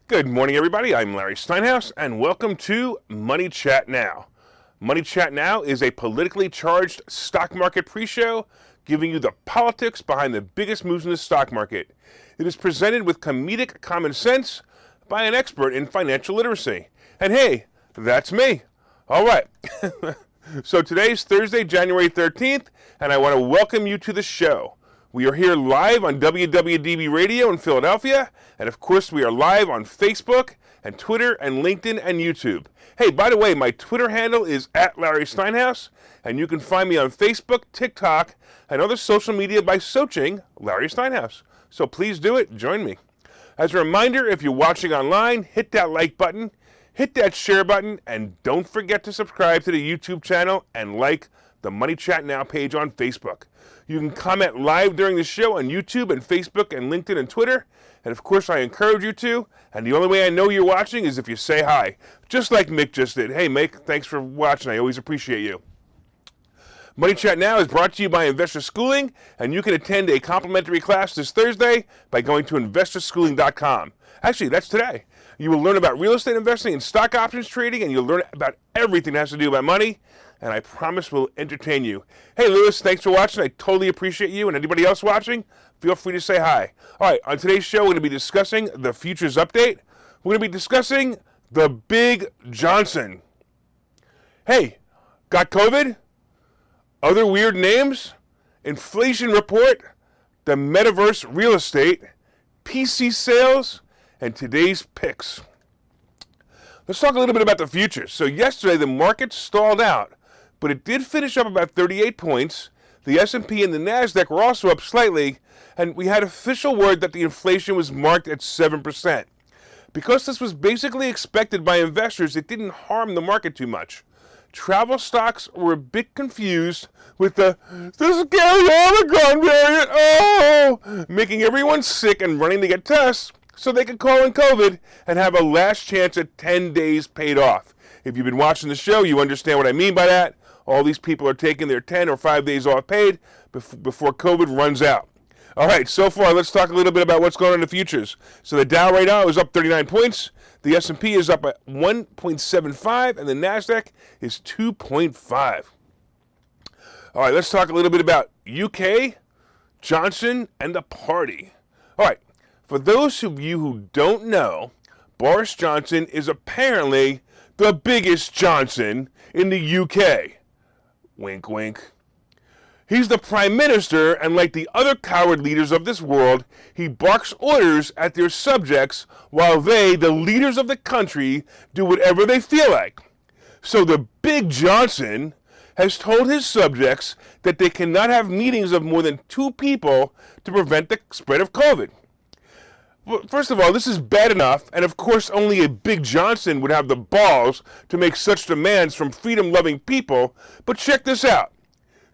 Good morning, everybody. I'm Larry Steinhouse, and welcome to Money Chat Now. Money Chat Now is a politically charged stock market pre-show giving you the politics behind the biggest moves in the stock market. It is presented with comedic common sense by an expert in financial literacy. And hey, that's me. All right. So today's Thursday, January 13th, and I want to welcome you to the show. We are here live on WWDB Radio in Philadelphia, and of course we are live on Facebook and Twitter and LinkedIn and YouTube. Hey, by the way, my Twitter handle is @LarrySteinhouse, and you can find me on Facebook, TikTok, and other social media by searching Larry Steinhouse. So please do it, join me. As a reminder, if you're watching online, hit that like button, hit that share button, and don't forget to subscribe to the YouTube channel and like the Money Chat Now page on Facebook. You can comment live during the show on YouTube and Facebook and LinkedIn and Twitter. And of course, I encourage you to. And the only way I know you're watching is if you say hi. Just like Mick just did. Hey, Mick, thanks for watching. I always appreciate you. Money Chat Now is brought to you by Investor Schooling. And you can attend a complimentary class this Thursday by going to investorschooling.com. Actually, that's today. You will learn about real estate investing and stock options trading. And you'll learn about everything that has to do about money. And I promise we'll entertain you. Hey, Lewis, thanks for watching. I totally appreciate you. And anybody else watching, feel free to say hi. All right, on today's show, we're going to be discussing the futures update. We're going to be discussing the Big Johnson. Hey, got COVID? Other weird names? Inflation report? The Metaverse real estate? PC sales? And today's picks. Let's talk a little bit about the futures. So yesterday, the market stalled out, but it did finish up about 38 points. The S&P and the NASDAQ were also up slightly, and we had official word that the inflation was marked at 7%. Because this was basically expected by investors, it didn't harm the market too much. Travel stocks were a bit confused with the scary Omicron variant, making everyone sick and running to get tests so they could call in COVID and have a last chance at 10 days paid off. If you've been watching the show, you understand what I mean by that. All these people are taking their 10 or 5 days off paid before COVID runs out. All right, so far, let's talk a little bit about what's going on in the futures. So the Dow right now is up 39 points. The S&P is up at 1.75, and the NASDAQ is 2.5. All right, let's talk a little bit about UK, Johnson, and the party. All right, for those of you who don't know, Boris Johnson is apparently the biggest Johnson in the UK. Wink, wink. He's the prime minister, and like the other coward leaders of this world, he barks orders at their subjects while they, the leaders of the country, do whatever they feel like. So the Big Johnson has told his subjects that they cannot have meetings of more than 2 people to prevent the spread of COVID. Well, first of all, this is bad enough, and of course only a Big Johnson would have the balls to make such demands from freedom-loving people, but check this out.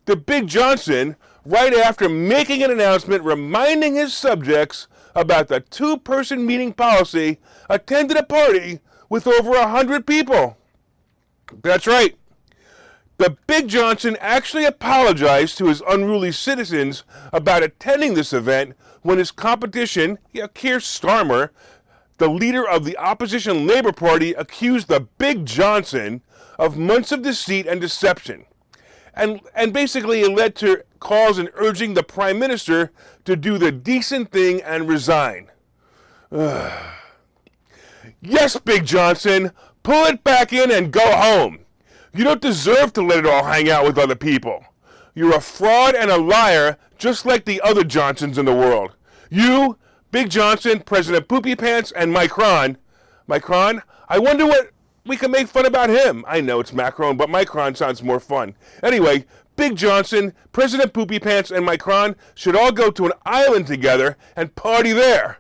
The Big Johnson, right after making an announcement reminding his subjects about the 2-person meeting policy, attended a party with over 100 people. That's right. The Big Johnson actually apologized to his unruly citizens about attending this event when his competition, Keir Starmer, the leader of the opposition Labour Party, accused the Big Johnson of months of deceit and deception. And basically it led to calls and urging the Prime Minister to do the decent thing and resign. Yes, Big Johnson, pull it back in and go home. You don't deserve to let it all hang out with other people. You're a fraud and a liar, just like the other Johnsons in the world. You, Big Johnson, President Poopy Pants, and Macron, I wonder what we can make fun about him. I know it's Macron, but Macron sounds more fun. Anyway, Big Johnson, President Poopy Pants, and Macron should all go to an island together and party there.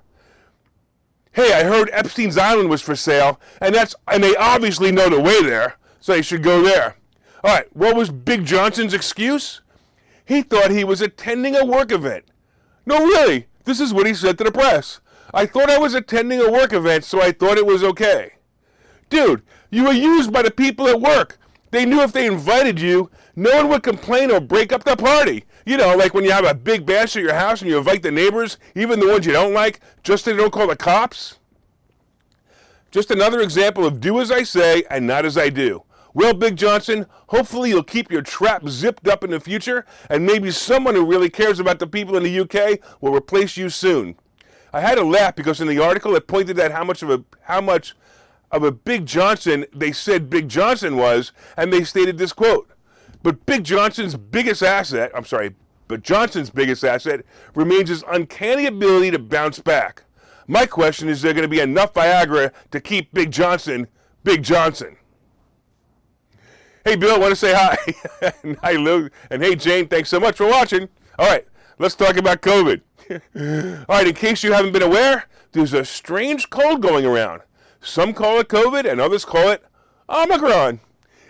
Hey, I heard Epstein's Island was for sale, and they obviously know the way there, so they should go there. All right, what was Big Johnson's excuse? He thought he was attending a work event. No, really, this is what he said to the press. I thought I was attending a work event, so I thought it was okay. Dude, you were used by the people at work. They knew if they invited you, no one would complain or break up the party. You know, like when you have a big bash at your house and you invite the neighbors, even the ones you don't like, just so they don't call the cops. Just another example of do as I say and not as I do. Well, Big Johnson, hopefully you'll keep your trap zipped up in the future, and maybe someone who really cares about the people in the UK will replace you soon. I had to laugh because in the article it pointed out how much of a Big Johnson they said Big Johnson was, and they stated this quote, but Johnson's biggest asset remains his uncanny ability to bounce back. My question is there going to be enough Viagra to keep Big Johnson, Big Johnson? Hey, Bill, I want to say hi. And hi, Lou. And hey, Jane, thanks so much for watching. All right, let's talk about COVID. All right, in case you haven't been aware, there's a strange cold going around. Some call it COVID and others call it Omicron.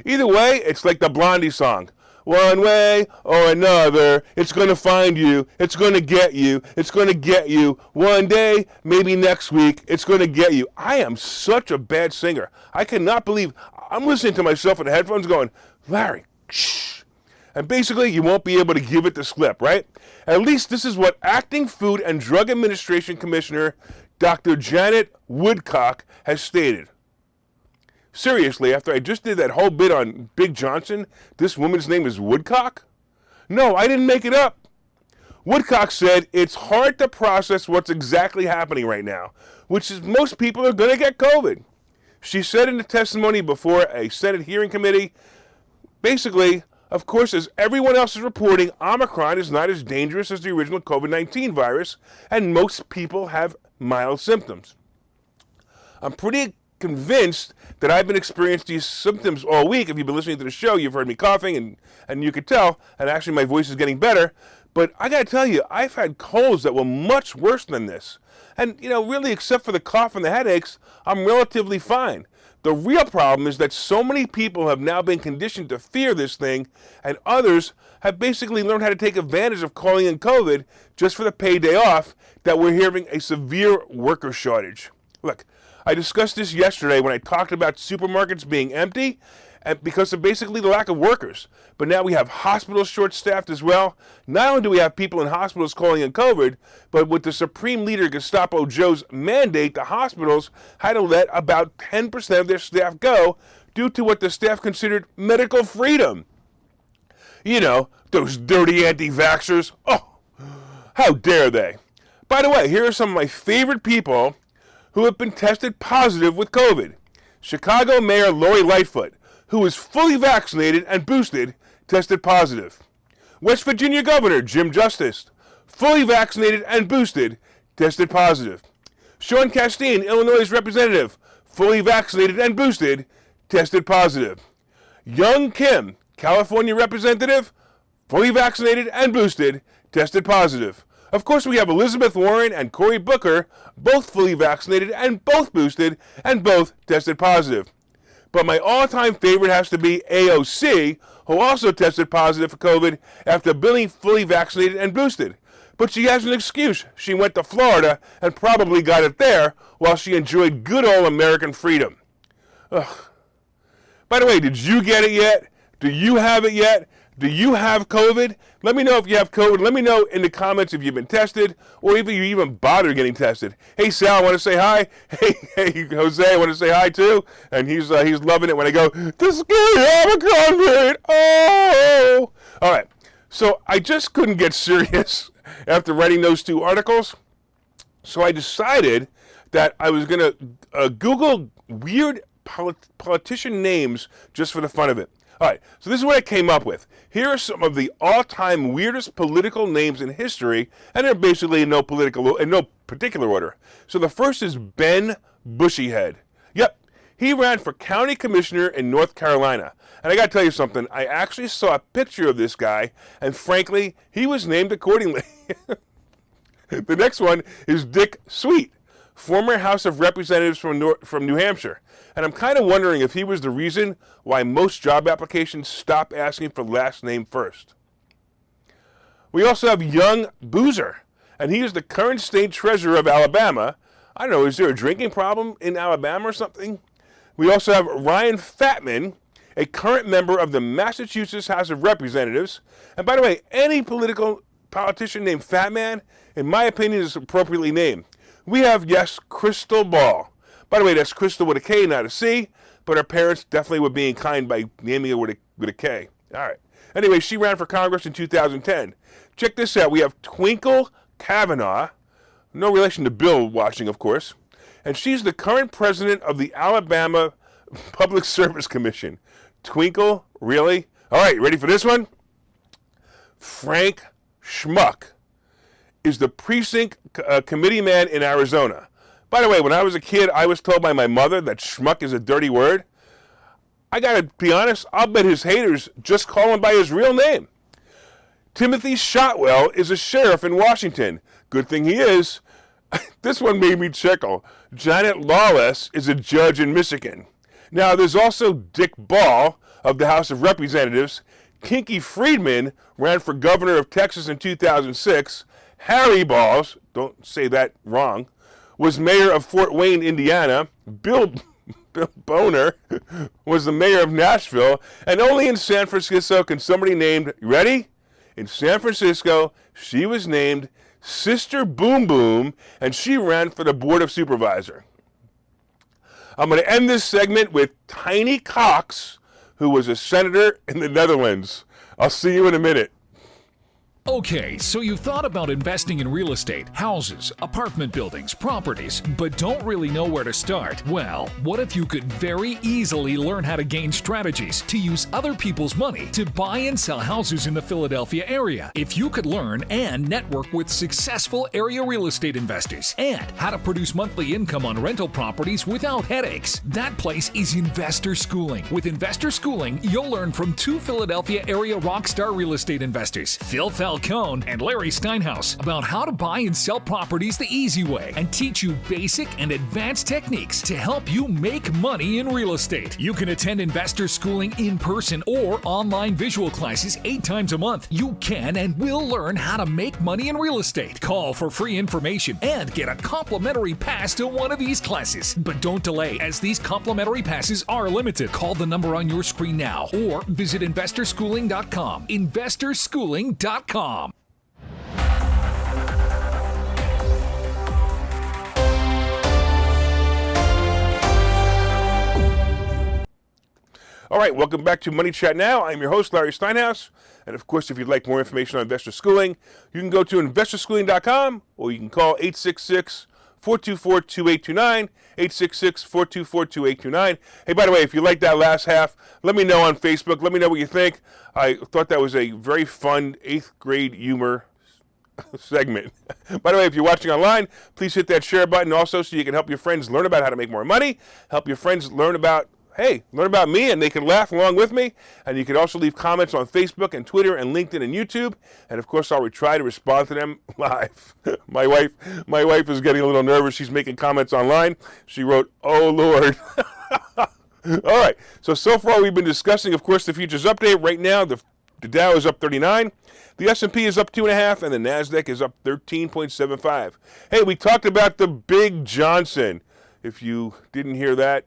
Either way, it's like the Blondie song. One way or another, it's going to find you. It's going to get you. It's going to get you. One day, maybe next week, it's going to get you. I am such a bad singer. I cannot believe I'm listening to myself in the headphones going, Larry, shh. And basically, you won't be able to give it the slip, right? At least this is what Acting Food and Drug Administration Commissioner Dr. Janet Woodcock has stated. Seriously, after I just did that whole bit on Big Johnson, this woman's name is Woodcock? No, I didn't make it up. Woodcock said it's hard to process what's exactly happening right now, which is most people are going to get COVID. She said in the testimony before a Senate hearing committee, basically, of course, as everyone else is reporting, Omicron is not as dangerous as the original COVID-19 virus, and most people have mild symptoms. I'm pretty convinced that I've been experiencing these symptoms all week. If you've been listening to the show, you've heard me coughing, and you could tell, and actually my voice is getting better. But I got to tell you, I've had colds that were much worse than this. And, really, except for the cough and the headaches, I'm relatively fine. The real problem is that so many people have now been conditioned to fear this thing, and others have basically learned how to take advantage of calling in COVID just for the payday off, that we're hearing a severe worker shortage. Look, I discussed this yesterday when I talked about supermarkets being empty and because of basically the lack of workers. But now we have hospitals short-staffed as well. Not only do we have people in hospitals calling in COVID, but with the Supreme Leader Gestapo Joe's mandate, the hospitals had to let about 10% of their staff go due to what the staff considered medical freedom. Those dirty anti-vaxxers. Oh, how dare they? By the way, here are some of my favorite people who have been tested positive with COVID. Chicago Mayor Lori Lightfoot, who is fully vaccinated and boosted, tested positive. West Virginia Governor Jim Justice, fully vaccinated and boosted, tested positive. Sean Castine, Illinois representative, fully vaccinated and boosted, tested positive. Young Kim, California representative, fully vaccinated and boosted, tested positive. Of course, we have Elizabeth Warren and Cory Booker, both fully vaccinated and both boosted, and both tested positive. But my all-time favorite has to be AOC, who also tested positive for COVID after being fully vaccinated and boosted. But she has an excuse. She went to Florida and probably got it there while she enjoyed good old American freedom. Ugh. By the way, did you get it yet? Do you have it yet? Do you have COVID? Let me know if you have COVID. Let me know in the comments if you've been tested or if you even bothered getting tested. Hey, Sal, I want to say hi. Hey, Jose, I want to say hi too. And he's loving it when I go, the scary Omicron variant. Oh! All right. So I just couldn't get serious after writing those two articles. So I decided that I was going to Google weird politician names just for the fun of it. All right, so this is what I came up with. Here are some of the all-time weirdest political names in history, and they're basically in no particular order. So the first is Ben Bushyhead. Yep, he ran for county commissioner in North Carolina. And I got to tell you something. I actually saw a picture of this guy, and frankly, he was named accordingly. The next one is Dick Sweet, former House of Representatives from New Hampshire. And I'm kind of wondering if he was the reason why most job applications stop asking for last name first. We also have Young Boozer, and he is the current state treasurer of Alabama. I don't know, is there a drinking problem in Alabama or something? We also have Ryan Fatman, a current member of the Massachusetts House of Representatives. And by the way, any politician named Fatman, in my opinion, is appropriately named. We have, yes, Crystal Ball. By the way, that's Crystal with a K, not a C, but her parents definitely were being kind by naming her with a K. All right. Anyway, she ran for Congress in 2010. Check this out. We have Twinkle Kavanaugh, no relation to Bill watching, of course, and she's the current president of the Alabama Public Service Commission. Twinkle, really? All right, ready for this one? Frank Schmuck is the precinct committee man in Arizona. By the way, when I was a kid, I was told by my mother that schmuck is a dirty word. I gotta be honest, I'll bet his haters just call him by his real name. Timothy Shotwell is a sheriff in Washington. Good thing he is. This one made me chuckle. Janet Lawless is a judge in Michigan. Now, there's also Dick Ball of the House of Representatives. Kinky Friedman ran for governor of Texas in 2006. Harry Balls, don't say that wrong, was mayor of Fort Wayne, Indiana. Bill Boner was the mayor of Nashville. And only in San Francisco can somebody named, ready? In San Francisco, she was named Sister Boom Boom, and she ran for the Board of Supervisor. I'm going to end this segment with Tiny Cox, who was a senator in the Netherlands. I'll see you in a minute. Okay, so you've thought about investing in real estate, houses, apartment buildings, properties, but don't really know where to start? Well, what if you could very easily learn how to gain strategies to use other people's money to buy and sell houses in the Philadelphia area? If you could learn and network with successful area real estate investors and how to produce monthly income on rental properties without headaches, that place is Investor Schooling. With Investor Schooling, you'll learn from two Philadelphia area rockstar real estate investors, Phil Falcone and Larry Steinhouse, about how to buy and sell properties the easy way and teach you basic and advanced techniques to help you make money in real estate. You can attend Investor Schooling in person or online visual classes 8 times a month. You can and will learn how to make money in real estate. Call for free information and get a complimentary pass to one of these classes. But don't delay, as these complimentary passes are limited. Call the number on your screen now or visit investorschooling.com. investorschooling.com. All right, welcome back to Money Chat Now. I'm your host, Larry Steinhouse. And of course, if you'd like more information on Investor Schooling, you can go to investorschooling.com or you can call 866-424-2829, 866-424-2829. Hey, by the way, if you like that last half, let me know on Facebook. Let me know what you think. I thought that was a very fun 8th grade humor segment. By the way, if you're watching online, please hit that share button also so you can help your friends learn about how to make more money, help your friends learn about me, and they can laugh along with me. And you can also leave comments on Facebook and Twitter and LinkedIn and YouTube. And of course, I'll try to respond to them live. My wife is getting a little nervous. She's making comments online. She wrote, "Oh Lord." All right. So far we've been discussing, of course, the futures update. Right now, the Dow is up 39. The S&P is up 2.5, and the NASDAQ is up 13.75. Hey, we talked about the Big Johnson. If you didn't hear that,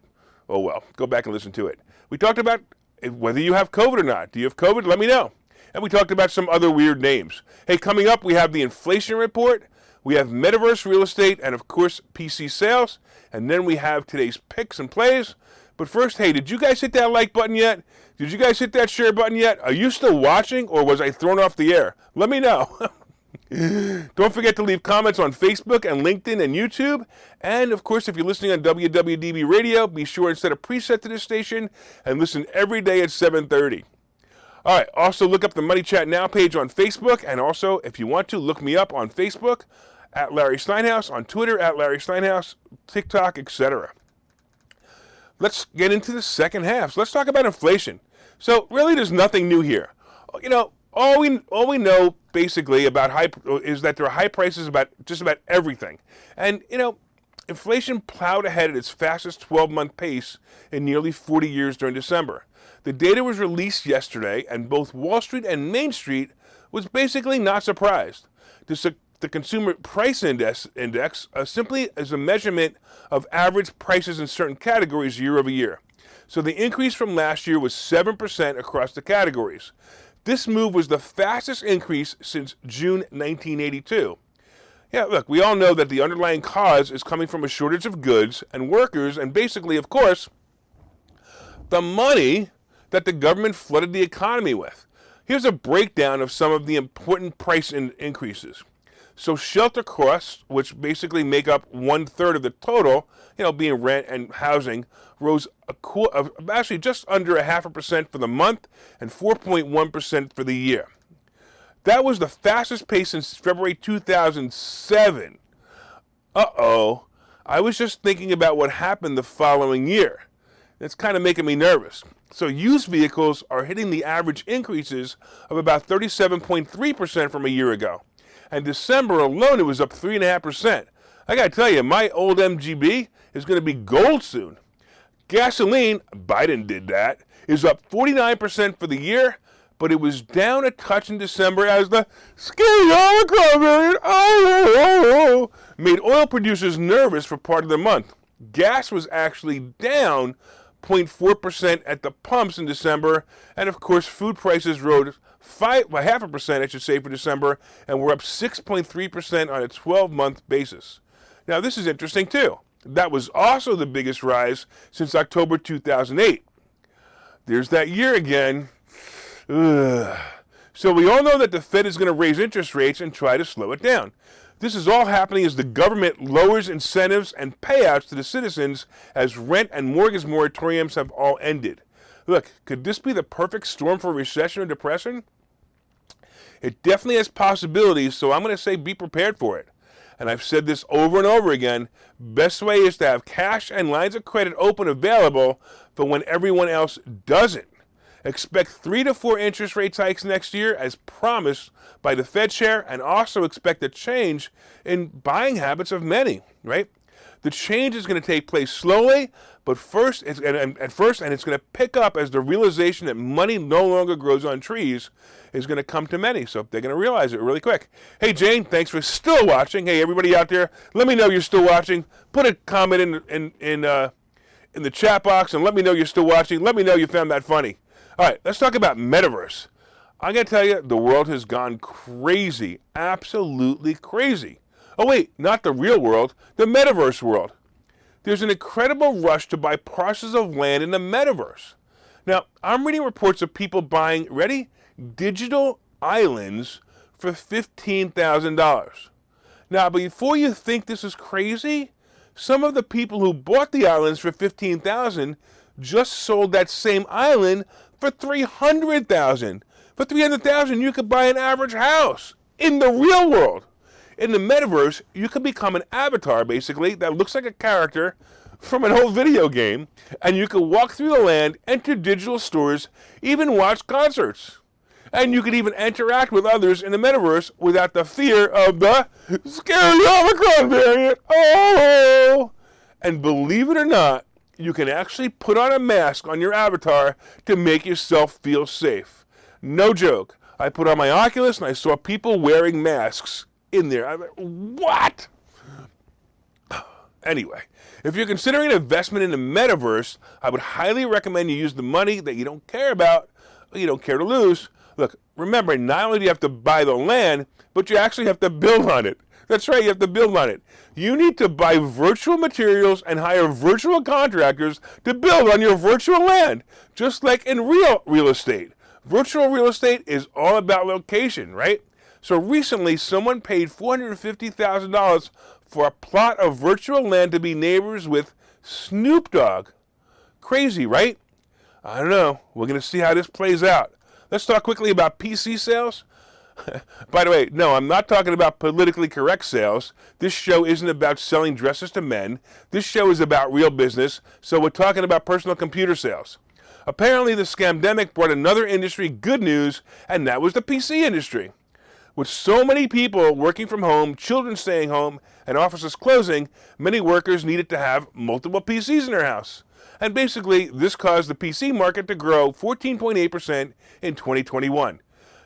oh well, go back and listen to it. We talked about whether you have COVID or not. Do you have COVID? Let me know. And we talked about some other weird names. Hey, coming up, we have the inflation report. We have Metaverse real estate and, of course, PC sales. And then we have today's picks and plays. But first, hey, did you guys hit that like button yet? Did you guys hit that share button yet? Are you still watching, or was I thrown off the air? Let me know. Don't forget to leave comments on Facebook and LinkedIn and YouTube. And, of course, if you're listening on WWDB Radio, be sure and set a preset to this station and listen every day at 7:30. All right, also look up the Money Chat Now page on Facebook. And also, if you want to, look me up on Facebook at Larry Steinhouse, on Twitter at Larry Steinhouse, TikTok, etc. Let's get into the second half. So let's talk about inflation. So really, there's nothing new here. You know, all we know basically about is that there are high prices about just about everything. And, you know, inflation plowed ahead at its fastest 12-month pace in nearly 40 years during December. The data was released yesterday, and both Wall Street and Main Street was basically not surprised. The Consumer Price Index simply is a measurement of average prices in certain categories year over year. So the increase from last year was 7% across the categories. This move was the fastest increase since June 1982. You Yeah, look, we all know that the underlying cause is coming from a shortage of goods and workers, and basically, of course, the money that the government flooded the economy with. Here's a breakdown of some of the important price increases. So shelter costs, which basically make up 1/3 of the total, being rent and housing, rose actually just under 0.5% for the month and 4.1% for the year. That was the fastest pace since February 2007. Uh-oh. I was just thinking about what happened the following year. It's kind of making me nervous. So used vehicles are hitting the average increases of about 37.3% from a year ago. And December alone, it was up 3.5%. I got to tell you, my old MGB is going to be gold soon. Gasoline, Biden did that, is up 49% for the year, but it was down a touch in December as the scary Omicron variant made oil producers nervous for part of the month. Gas was actually down 0.4% at the pumps in December, and of course food prices rose 0.5%, I should say, for December, and we're up 6.3% on a 12-month basis. Now this is interesting too. That was also the biggest rise since October 2008. There's that year again. Ugh. So we all know that the Fed is going to raise interest rates and try to slow it down. This is all happening as the government lowers incentives and payouts to the citizens as rent and mortgage moratoriums have all ended. Look, could this be the perfect storm for recession or depression? It definitely has possibilities, so I'm going to say be prepared for it. And I've said this over and over again, best way is to have cash and lines of credit open available for when everyone else doesn't. Expect 3 to 4 interest rate hikes next year as promised by the Fed chair, and also expect a change in buying habits of many, right? The change is going to take place slowly, but at first, and it's going to pick up as the realization that money no longer grows on trees is going to come to many. So they're going to realize it really quick. Hey, Jane, thanks for still watching. Hey, everybody out there, let me know you're still watching. Put a comment in the chat box and let me know you're still watching. Let me know you found that funny. All right, let's talk about Metaverse. I'm going to tell you, the world has gone crazy, absolutely crazy. Oh wait, not the real world, the Metaverse world. There's an incredible rush to buy parcels of land in the Metaverse. Now, I'm reading reports of people buying, ready, digital islands for $15,000. Now, before you think this is crazy, some of the people who bought the islands for $15,000 just sold that same island for $300,000. For $300,000, you could buy an average house in the real world. In the Metaverse, you can become an avatar, basically, that looks like a character from an old video game, and you can walk through the land, enter digital stores, even watch concerts. And you can even interact with others in the Metaverse without the fear of the scary Omicron variant. Oh! And believe it or not, you can actually put on a mask on your avatar to make yourself feel safe. No joke. I put on my Oculus and I saw people wearing masks in there. I'm like, what? Anyway, if you're considering an investment in the Metaverse, I would highly recommend you use the money that you don't care about, or you don't care to lose. Look, remember, not only do you have to buy the land, but you actually have to build on it. That's right, you have to build on it. You need to buy virtual materials and hire virtual contractors to build on your virtual land, just like in real estate. Virtual real estate is all about location, right? So recently, someone paid $450,000 for a plot of virtual land to be neighbors with Snoop Dogg. Crazy, right? I don't know. We're going to see how this plays out. Let's talk quickly about PC sales. By the way, no, I'm not talking about politically correct sales. This show isn't about selling dresses to men. This show is about real business, so we're talking about personal computer sales. Apparently, the scamdemic brought another industry good news, and that was the PC industry. With so many people working from home, children staying home, and offices closing, many workers needed to have multiple PCs in their house. And basically, this caused the PC market to grow 14.8% in 2021.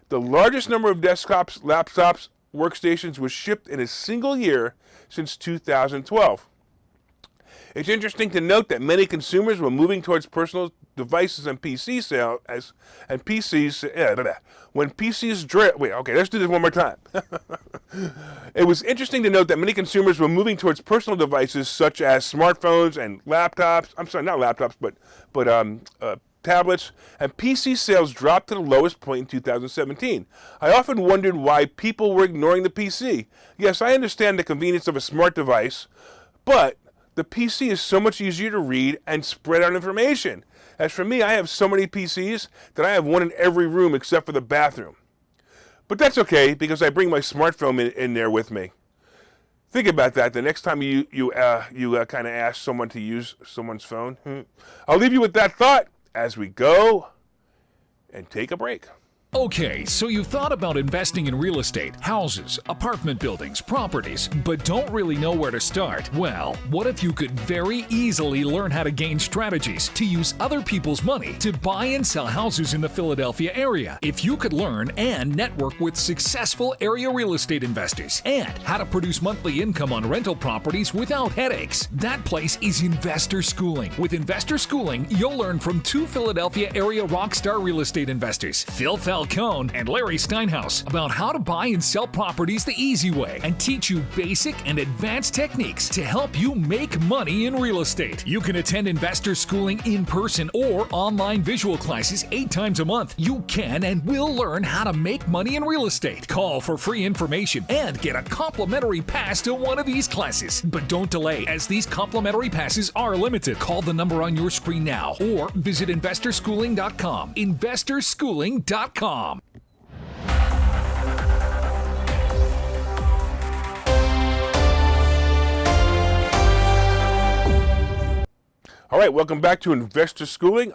The largest number of desktops, laptops, workstations was shipped in a single year since 2012. It's interesting to note that many consumers were moving towards personal devices and PC sales and PCs. When PCs wait, okay, let's do this one more time. It was interesting to note that many consumers were moving towards personal devices such as smartphones and laptops. I'm sorry, not laptops, but tablets, and PC sales dropped to the lowest point in 2017. I often wondered why people were ignoring the PC. Yes, I understand the convenience of a smart device, but the PC is so much easier to read and spread out information. As for me, I have so many PCs that I have one in every room except for the bathroom. But that's okay because I bring my smartphone in there with me. Think about that the next time you kind of ask someone to use someone's phone. I'll leave you with that thought as we go and take a break. Okay, so you've thought about investing in real estate, houses, apartment buildings, properties, but don't really know where to start? Well, what if you could very easily learn how to gain strategies to use other people's money to buy and sell houses in the Philadelphia area? If you could learn and network with successful area real estate investors and how to produce monthly income on rental properties without headaches, that place is Investor Schooling. With Investor Schooling, you'll learn from two Philadelphia area rockstar real estate investors, Phil Falcone and Larry Steinhouse, about how to buy and sell properties the easy way and teach you basic and advanced techniques to help you make money in real estate. You can attend Investor Schooling in person or online visual classes 8 times a month. You can and will learn how to make money in real estate. Call for free information and get a complimentary pass to one of these classes. But don't delay, as these complimentary passes are limited. Call the number on your screen now or visit investorschooling.com. investorschooling.com. All right, welcome back to Investor Schooling.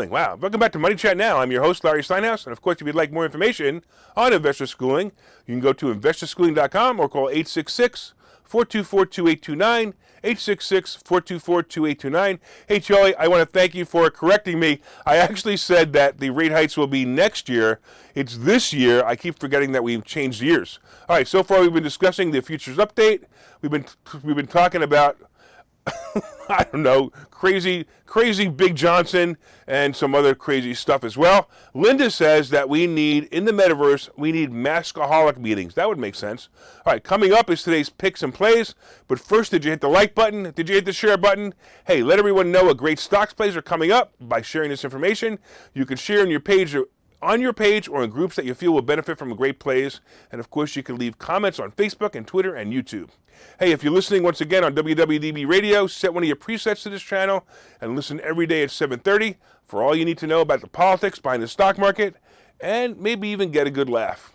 Wow. Welcome back to Money Chat Now. I'm your host, Larry Steinhouse. And of course, if you'd like more information on Investor Schooling, you can go to investorschooling.com or call 866-424-2829, 866-424-2829. Hey, Charlie, I want to thank you for correcting me. I actually said that the rate hikes will be next year. It's this year. I keep forgetting that we've changed years. All right, so far we've been discussing the futures update. We've been talking about I don't know, crazy Big Johnson and some other crazy stuff as well. Linda says that in the Metaverse, we need maskaholic meetings. That would make sense. All right, coming up is today's picks and plays. But first, did you hit the like button? Did you hit the share button? Hey, let everyone know what great stocks plays are coming up by sharing this information. You can share on your page or in groups that you feel will benefit from great plays. And of course, you can leave comments on Facebook and Twitter and YouTube. Hey, if you're listening once again on WWDB Radio, set one of your presets to this channel and listen every day at 7:30 for all you need to know about the politics behind the stock market and maybe even get a good laugh.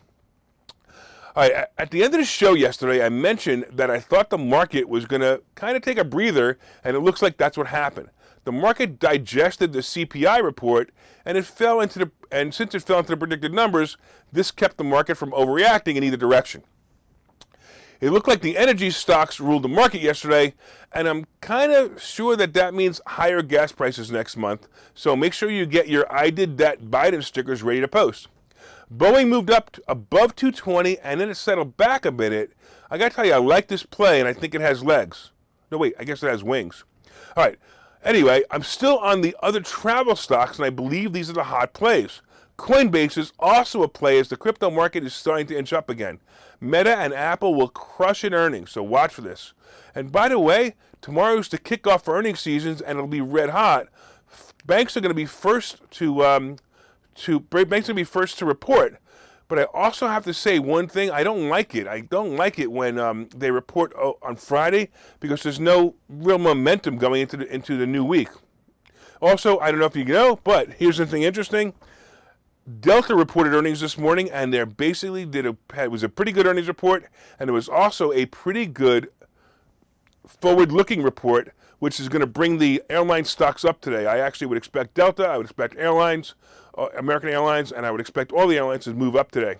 All right, at the end of the show yesterday, I mentioned that I thought the market was going to kind of take a breather, and it looks like that's what happened. The market digested the CPI report, and since it fell into the predicted numbers, this kept the market from overreacting in either direction. It looked like the energy stocks ruled the market yesterday, and I'm kind of sure that means higher gas prices next month. So make sure you get your I did that Biden stickers ready to post. Boeing moved up above 220, and then it settled back a minute. I got to tell you, I like this play, and I think it has legs. No, wait, I guess it has wings. All right. Anyway, I'm still on the other travel stocks, and I believe these are the hot plays. Coinbase is also a play as the crypto market is starting to inch up again. Meta and Apple will crush in earnings, so watch for this. And by the way, tomorrow's the kickoff for earnings seasons, and it'll be red hot. Banks are going to be first to report. But I also have to say one thing. I don't like it. I don't like it when they report on Friday because there's no real momentum going into the new week. Also, I don't know if you know, but here's something interesting. Delta reported earnings this morning, and they basically it was a pretty good earnings report, and it was also a pretty good forward-looking report, which is going to bring the airline stocks up today. I actually would expect Delta, I would expect airlines, American Airlines, and I would expect all the airlines to move up today.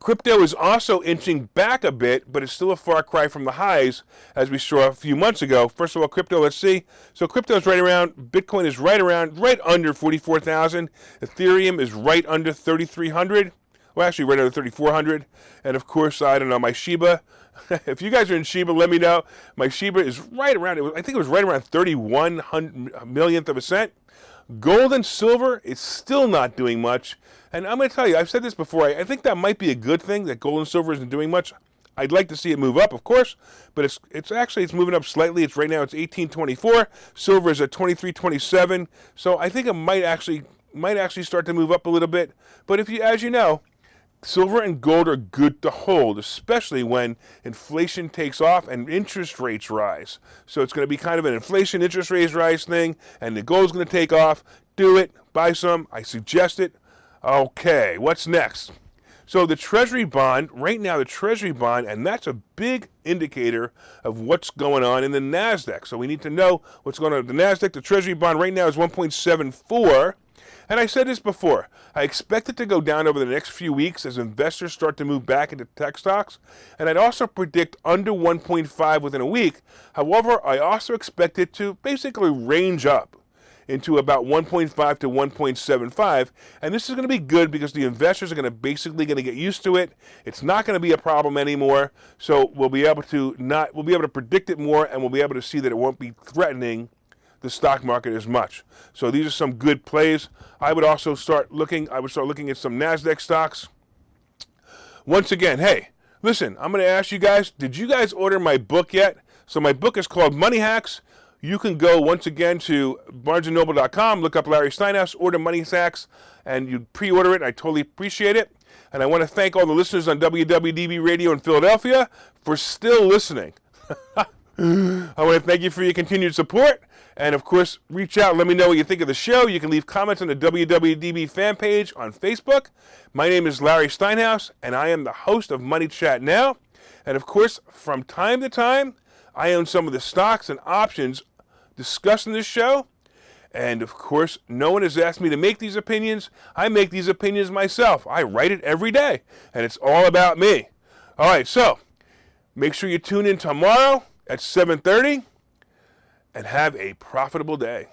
Crypto is also inching back a bit, but it's still a far cry from the highs as we saw a few months ago. First of all, crypto, let's see. So crypto is right Bitcoin is right under 44,000. Ethereum is right under 3,300. Well, actually, right under 3,400. And of course, I don't know, my Shiba. If you guys are in Shiba, let me know. My Shiba is right around, I think it was right around 31 millionth of a cent. Gold and silver is still not doing much. And I'm going to tell you, I've said this before, I think that might be a good thing that gold and silver isn't doing much. I'd like to see it move up, of course, but it's moving up slightly. It's right now it's 18.24. Silver is at 23.27. So I think it might actually start to move up a little bit. But as you know, silver and gold are good to hold, especially when inflation takes off and interest rates rise. So it's going to be kind of an inflation interest rates rise thing, and the gold's going to take off. Do it. Buy some. I suggest it. Okay, what's next? So the Treasury Bond, right now the Treasury Bond, and that's a big indicator of what's going on in the NASDAQ. So we need to know what's going on with the NASDAQ. The Treasury Bond right now is 1.74. And I said this before, I expect it to go down over the next few weeks as investors start to move back into tech stocks. And I'd also predict under 1.5 within a week. However, I also expect it to basically range up into about 1.5 to 1.75. And this is going to be good because the investors are going to get used to it. It's not going to be a problem anymore. So we'll be able to predict it more, and we'll be able to see that it won't be threatening the stock market as much. So these are some good plays. I would start looking at some NASDAQ stocks. Once again, hey, listen, I'm going to ask you guys, did you guys order my book yet? So my book is called Money Hacks. You can go once again to barnesandnoble.com, look up Larry Steinhouse, order Money Hacks, and you pre-order it. I totally appreciate it. And I want to thank all the listeners on WWDB Radio in Philadelphia for still listening. I want to thank you for your continued support. And of course, reach out. Let me know what you think of the show. You can leave comments on the WWDB fan page on Facebook. My name is Larry Steinhouse, and I am the host of Money Chat Now. And of course, from time to time, I own some of the stocks and options discussed in this show. And of course, no one has asked me to make these opinions. I make these opinions myself. I write it every day, and it's all about me. All right, so make sure you tune in tomorrow at 7:30. And have a profitable day.